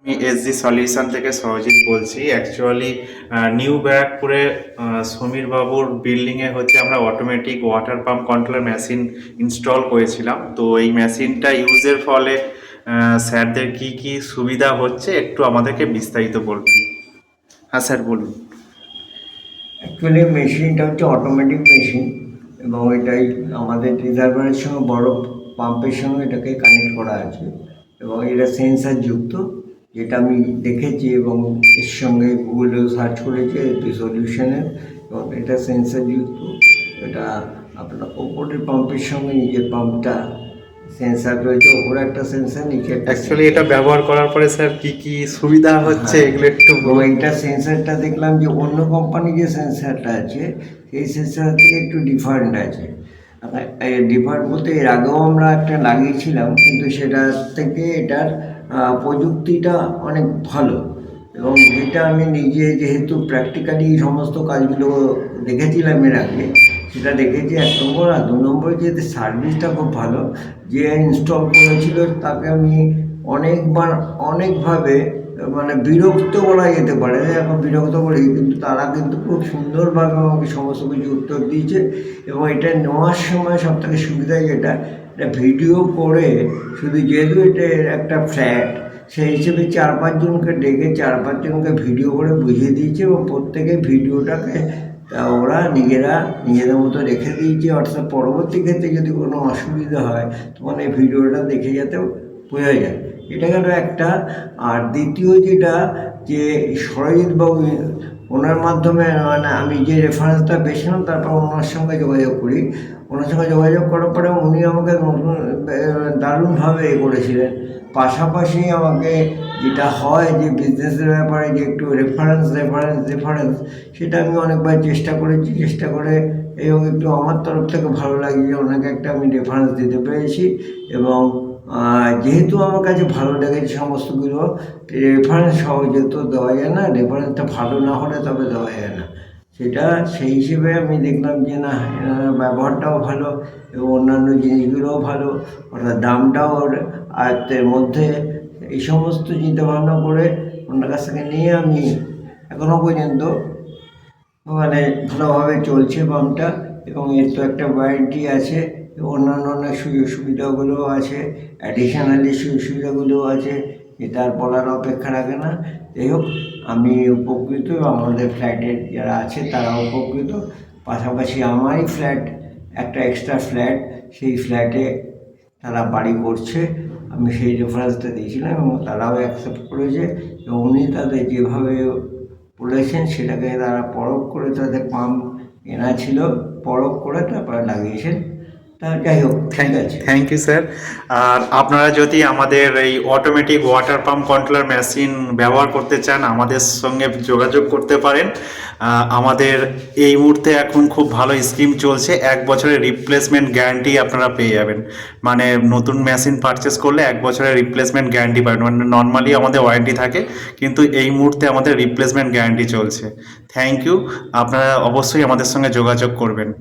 আমি SG solution থেকে সরজিৎ বলছি। অ্যাকচুয়ালি নিউ ব্যারাকপুরে সমীর বাবুর বিল্ডিংয়ে হচ্ছে আমরা automatic water pump controller machine install করেছিলাম। তো এই মেশিনটা ইউজের ফলে স্যারদের কি কি সুবিধা হচ্ছে একটু আমাদেরকে বিস্তারিত বলবেন। হ্যাঁ স্যার বলুন। অ্যাকচুয়ালি মেশিনটা হচ্ছে অটোমেটিক মেশিন এবং এটাই আমাদের রিজার্ভারের সঙ্গে বড় পাম্পের সঙ্গে এটাকে কানেক্ট করা আছে এবং এটা সেন্সার যুক্ত, যেটা আমি দেখেছি এবং এর সঙ্গে গুগলেও সার্চ করেছি এই সলিউশনের। এবং এটা সেন্সার যুক্ত, এটা আপনার ওপরের পাম্পের সঙ্গে নিচের পাম্পটা সেন্সার রয়েছে, ওপরে একটা সেন্সার, নিচে একটা অ্যাকচুয়ালি এটা সেন্সার। ব্যবহার করার পরে স্যার কি কি সুবিধা হচ্ছে হ্যাঁ, এগুলো একটু এবং বলুন। এইটা সেন্সারটা দেখলাম যে অন্য কোম্পানি যে সেন্সারটা আছে সেই সেন্সার থেকে একটু ডিফারেন্ট আছে। ডিফারেন্ট বলতে এর আগেও আমরা একটা লাগিয়েছিলাম, কিন্তু সেটার থেকে এটার প্রযুক্তিটা অনেক ভালো। এবং যেটা আমি নিজে যেহেতু প্র্যাকটিক্যালি সমস্ত কাজগুলো দেখেছিলাম এর আগে, সেটা দেখেছি ১ নম্বর। আর ২ নম্বর যে সার্ভিসটা খুব ভালো। যে ইনস্টল করেছিল তাকে আমি অনেকবার অনেকভাবে মানে বিরক্ত বলা যেতে পারে, এখন বিরক্ত করি, কিন্তু তারা কিন্তু খুব সুন্দরভাবে আমাকে সমস্ত কিছু উত্তর দিয়েছে। এবং এটা নেওয়ার সময় সবথেকে সুবিধা যেটা, এটা ভিডিও করে, শুধু যেহেতু এটা একটা ফ্ল্যাট সেই হিসেবে ৪-৫ জনকে ডেকে ৪-৫ জনকে ভিডিও করে বুঝিয়ে দিয়েছে এবং প্রত্যেকে ভিডিওটাকে ওরা নিজেদের মতো রেখে দিয়েছে। অর্থাৎ পরবর্তী ক্ষেত্রে যদি কোনো অসুবিধা হয় তখন এই ভিডিওটা দেখে যাতে বোঝা যায়। এটা গেল একটা। আর দ্বিতীয় যেটা, যে সরজিৎবাবু, ওনার মাধ্যমে মানে আমি যে রেফারেন্সটা পেয়েছিলাম তারপর ওনার সঙ্গে যোগাযোগ করি। ওনার সঙ্গে যোগাযোগ করার পরে উনি আমাকে নতুন দারুণভাবে করেছিলেন। পাশাপাশি আমাকে যেটা হয় যে বিজনেসের ব্যাপারে যে একটু রেফারেন্স, সেটা আমি অনেকবার চেষ্টা করেছি, চেষ্টা করে এবং একটু আমার তরফ থেকে ভালো লাগে যে ওনাকে একটা আমি রেফারেন্স দিতে পেরেছি। এবং যেহেতু আমার কাছে ভালো লেগেছে সমস্তগুলো, রেফারেন্স সহজে তো দেওয়া যায় না, রেফারেন্সটা ভালো না হলে তবে দেওয়া যায় না। সেটা সেই হিসেবে আমি দেখলাম যে না, এনার ব্যবহারটাও ভালো এবং অন্যান্য জিনিসগুলোও ভালো, অর্থাৎ দামটাও ওর আয়ত্তের মধ্যে। এই সমস্ত চিন্তাভাবনা করে ওনার কাছ থেকে নিয়ে আমি এখনও পর্যন্ত মানে ভালোভাবে চলছে পাম্পটা। এবং এর তো একটা ওয়ারেন্টি আছে এবং অন্যান্য অনেক সুযোগ সুবিধাগুলোও আছে, অ্যাডিশনালি সুযোগ সুবিধাগুলোও আছে, যেটা আর বলার অপেক্ষা রাখে না। যাই হোক, আমি উপকৃত এবং আমাদের ফ্ল্যাটের যারা আছে তারাও উপকৃত। পাশাপাশি আমারই ফ্ল্যাট, একটা এক্সট্রা ফ্ল্যাট, সেই ফ্ল্যাটে তারা বাড়ি করছে। আমি সেই রেফারেন্সটা দিয়েছিলাম এবং তারাও অ্যাকসেপ্ট করেছে এবং উনি তাদের যেভাবে বলেছেন সেটাকে তারা পরখ করে, তাদের পাম্প কেনা ছিল, পরখ করে তারপরে লাগিয়েছেন। তা যাই হোক, ঠিক আছে। Thank you sir. আর আপনারা যদি আমাদের এই automatic water pump controller machine ব্যবহার করতে চান আমাদের সঙ্গে যোগাযোগ করতে পারেন। আমাদের এই মুহূর্তে এখন খুব ভালো স্কিম চলছে, 1 বছরের রিপ্লেসমেন্ট গ্যারান্টি আপনারা পেয়ে যাবেন। মানে নতুন মেশিন পারচেস করলে 1 বছরের রিপ্লেসমেন্ট গ্যারান্টি পাবেন। মানে নর্মালি আমাদের ওয়ারেন্টি থাকে, কিন্তু এই মুহূর্তে আমাদের রিপ্লেসমেন্ট গ্যারান্টি চলছে। Thank you. আপনারা অবশ্যই আমাদের সঙ্গে যোগাযোগ করবেন।